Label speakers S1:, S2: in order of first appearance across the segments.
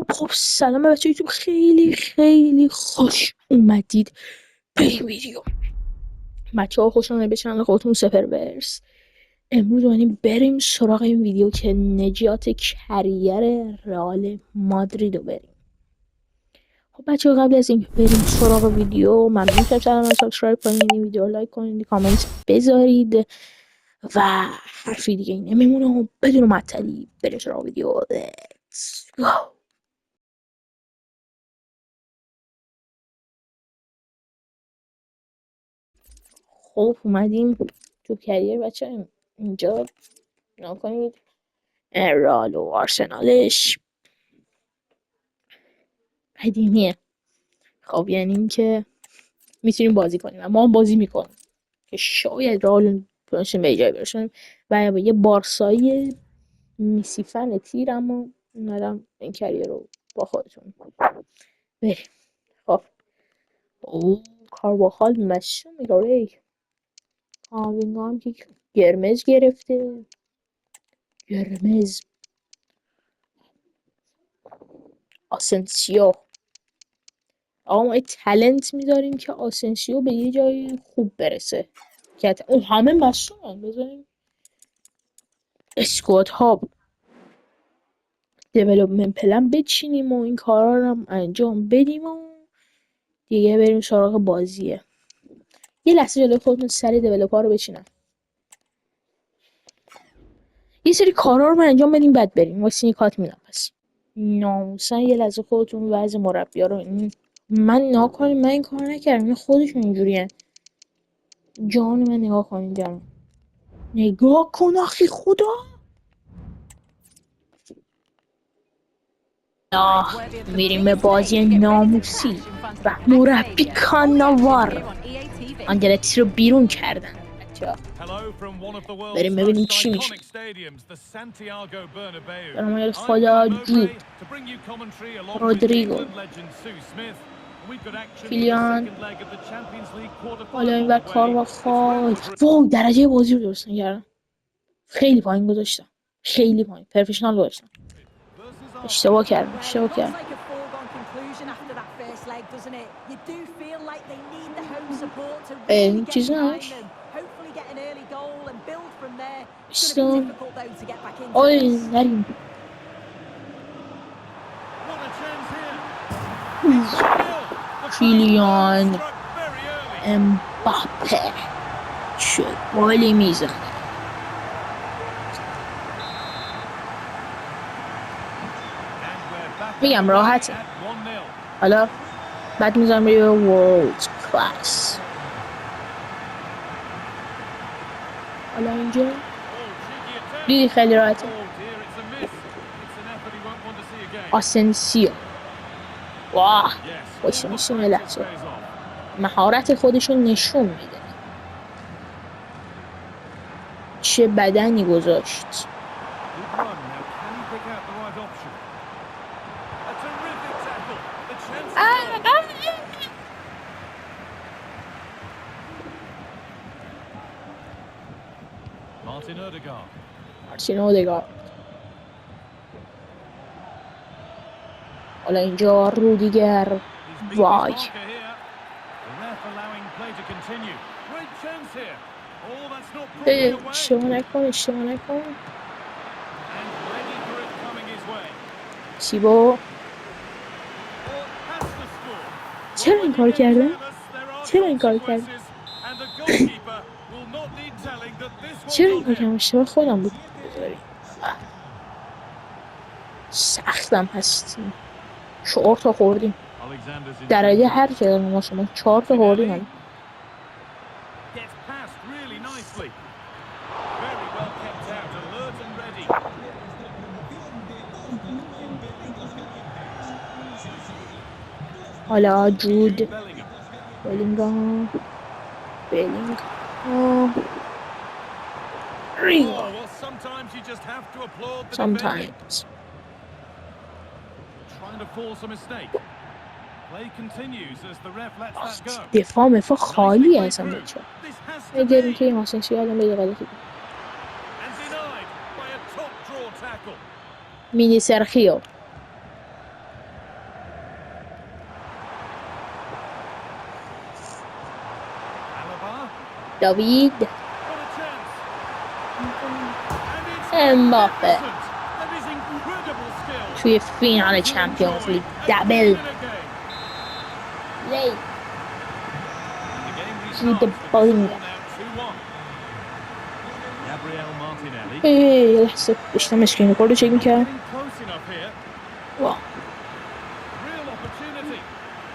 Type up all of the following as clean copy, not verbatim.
S1: خب سلام بچه یوتیوب، خیلی خیلی خوش اومدید به این ویدیو. بچه ها خوش آمدید به چنل خودتون سپرورس. امروز بریم سراغ این ویدیو که نجات کریر رئال مادرید رو بریم. خب بچه ها، قبل از این بریم سراغ ویدیو، ممنون میشم چنل رو سابسکرایب کنید، این ویدیو رو لایک کنید، کامنت بذارید و حرفی دیگه این نمیمونه. بدون معطلی بریم سراغ ویدیو. Let's go. خب اومدیم تو کریر بچه. اینجا نکنید رئال و آرسنالش قدیمیه. خب یعنی این که میتونیم بازی کنیم و ما هم بازی میکنیم که شاید رئال تونستیم به جای برسونیم و یه بارسایی میسیفن تیر، اما اومدم این کریر رو با خودتون بریم. خب او کارواخال مشو میگاره هم که قرمز گرفته. قرمز آسنسیو. آقا ما تلنت میذاریم که آسنسیو به یه جای خوب برسه که اون همه مصومن. بذاریم اسکواد ها دیولوپمنت پلن بچینیم و این کارا رو هم انجام بدیم و دیگه بریم سراغ بازیه. یه لحظه جلوی خودتون سری دیولوپر رو بچینم، یه سری کارا رو انجام بدیم بعد بریم. واسه نیکات میدم. پس ناموسن یه لحظه خودتون وضع مربی‌ها رو من ناکنیم. من این کار نکردم، این خودشون اینجوریه. جان من نگاه کنید، جان نگاه کن آخی خدا. میریم به بازی ناموسی و مربی کاناوار آنجلتی رو بیرون کردن. بریم ببینیم چی میشه. برای خدا جود رودریگو کیلیان، حالا این بر کار و خواهد. واو درجه بازی رو درست نگردم، خیلی پایین گذاشتم، خیلی پایین. پرفشنال گذاشتم. اشتباه کردم. این چیزی نهاش اشتباه. آی نریم. کیلیان امباپه چه گلی میزنه. میگم راحته. حالا بعد میذارم روی ورلد کلاس. حالا اینجا دیدی خیلی راحته. آسنسیو واه خوش میشون یه لحظه مهارت خودشون نشون میده. چه بدنی گذاشت. مارتین اودگارد. حالا اینجا رودیگر. وای اشتباه نکن. سیبو چرا این کار کرده؟ چرا این کار کردم؟ اشتباه خودم بود. سختم هستیم. 4 تا خوردیم. درجه هر چه ما شما 4 تا خوردیم. حالا جود بلینگام sometimes دفاع خالی هستم بچه. میدونیم که این آسنسیو آدم به غلطی مینی سرخیو داوید
S2: Got a chance. And it's
S1: امباپه
S2: magnificent. That is incredible skill.
S1: توی فینال
S2: One to
S1: چمپیونز
S2: enjoy
S1: لیگ
S2: again
S1: دبل
S2: and again.
S1: لی
S2: And the game
S1: جود
S2: restarts with the
S1: بالینگ.
S2: score now 2-1. Gabriel Martinelli.
S1: یه لحظه داشتم اسکرین رکورد رو چک
S2: Not
S1: میکردم.
S2: getting close enough here.
S1: واه
S2: Real opportunity.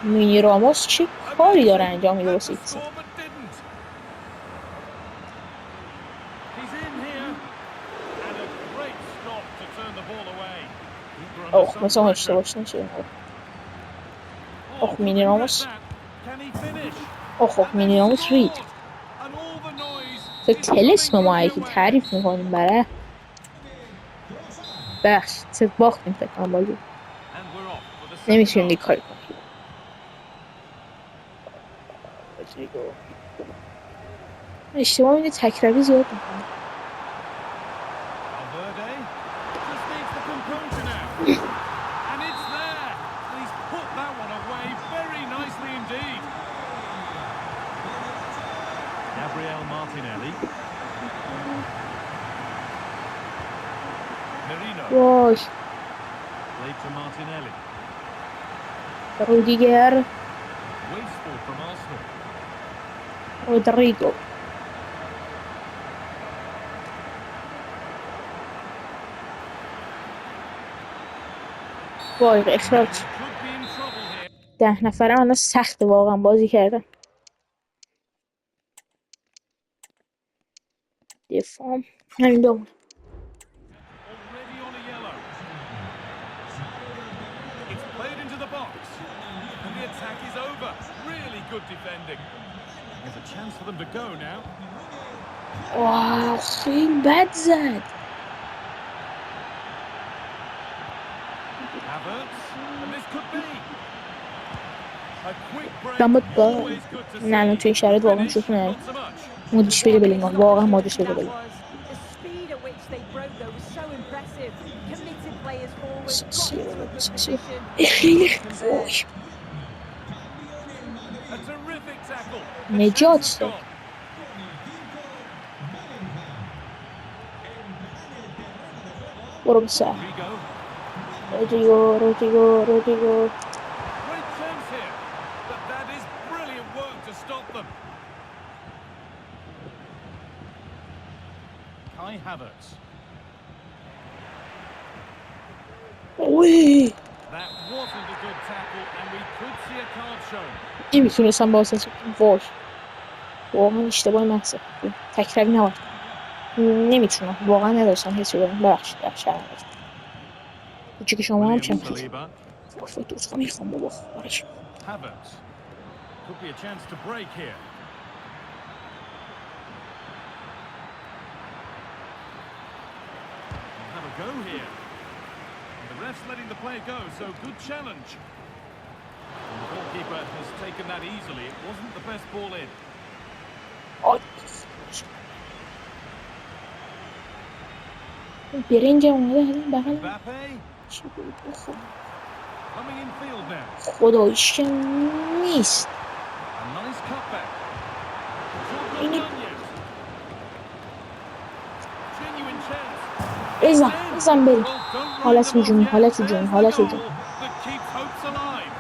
S1: مینی راموس چه کاری داره
S2: Amazing.
S1: انجام میده
S2: Had to
S1: واسه ایکس؟
S2: score but didn't. He's in here. And a great stop to turn the ball away. Keeper under
S1: اوه
S2: some
S1: مثلا
S2: pressure.
S1: اشتباهش نشه.
S2: Oh,
S1: اوه مینی
S2: couldn't get
S1: راموس.
S2: that. Can he finish?
S1: اوه
S2: And
S1: مینی
S2: they've
S1: راموس رید.
S2: scored. And all the noise
S1: تو
S2: is coming
S1: تلسم
S2: from
S1: ما
S2: their
S1: که
S2: wings.
S1: تعریف میکنیم برای بخش باختیم فکر کنم بازی.
S2: And we're off for the second
S1: نمیتونیم دیگه
S2: half.
S1: کاری کنیم. اشتباه میده تکراری زیاد میکنه.
S2: Valverde just needs the composure now. And it's there. And he's put that one away very nicely indeed. Gabriel Martinelli. Merino.
S1: وای
S2: Played to Martinelli.
S1: رودیگر
S2: Wasteful from Arsenal.
S1: رودریگو وای اخراج.
S2: And he could be in trouble here.
S1: 10 نفره الان سخته واقعا بازی کردن. دفاع همین دوم.
S2: Already on a yellow. It's played into the box. And the attack is over. Really good defending. There's a chance for them to go now.
S1: واو خیلی بد زد.
S2: Havertz. And this could be. A quick break.
S1: دامبت با
S2: Always good to
S1: نه الان
S2: see.
S1: توی این شرایط واقعا
S2: Finish,
S1: شوخی نداره.
S2: not so much.
S1: مدیش بده بلینگام واقعا مدیش بده بلینگام.
S3: The speed at which they broke though was so impressive. Committed players forward, got
S1: سنسیو
S3: into a good
S1: سنسیو
S3: position.
S1: خیلی
S3: Couldn't convert.
S1: وای
S2: A terrific tackle. The
S1: نجات
S2: chance has
S1: داد.
S2: gone.
S1: برو بسر
S2: Rodrigo.
S1: رودریگو
S2: Great chance here. But that is brilliant work to stop them. Kai Havertz.
S1: وای
S2: That wasn't a good tackle and we could see a card shown.
S1: نمیتونستم بازنش وای واقعا اشتباه محضه تکراری نباید نمیتونم واقعا نداشتم حسی بدم ببخشید شرمت کوچیک شما هم
S2: William
S1: چمپیون
S2: Saliba.
S1: وای دوتا میخوام بابا خواهش
S2: Havertz. Could be a chance to break here. We'll have a go here. And the ref's letting the play go, so good challenge. And the goalkeeper has taken that easily. It wasn't the best ball in.
S1: آی برنج اومده الان بغل
S2: Mbappe
S1: چی بود بخور
S2: coming in field now.
S1: خداییش که نیست
S2: A nice cutback. It's all
S1: اینه
S2: not done yet. Genuine chance.
S1: بزن بریم
S2: Well, don't write
S1: حالت
S2: them off
S1: هجومی
S2: yet.
S1: حالت
S2: There's
S1: هجومی
S2: the
S1: حالت
S2: goal
S1: هجومی
S2: that keeps hopes alive.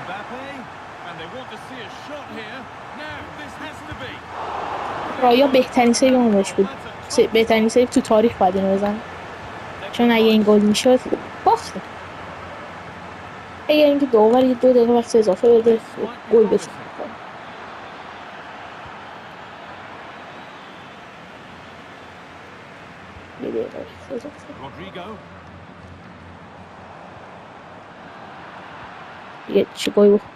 S2: Mbappe, and they want to see a shot here. Now, this has to be.
S1: رایا بهترین سیو عمرش بود بهترین سیو تو تاریخ باید اینو بزنه چون اگه این گل میشد باخته اگر اینکه داور یه 2 دقیقه وقت اضافه بده گل بتونه بکنه یه دقیقه وقت اضافه
S2: Rodrigo.
S1: دیگه چه گوی بخور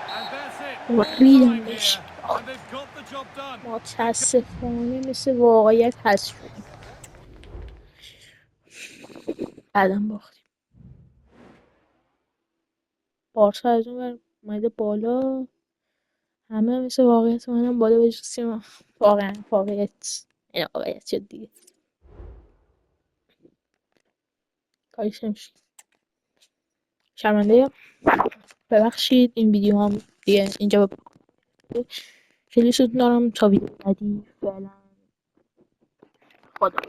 S2: And that's it.
S1: و
S2: Full
S1: ریدم
S2: time
S1: بهش
S2: here. And they've got the job done.
S1: متاسفانه مثل واقعیت هست شدیم بعدم باختیم بارسا از اون ور اومده بالا همه مثل واقعیت منم بالا بجستیم واقعا واقعیت این واقعیت شد دیگه کاریش نمیشه. شرمنده. ببخشید این ویدیو هم دیگه اینجا خیلی سوت دارم تا ویدیو بعدی. فعلا خدا.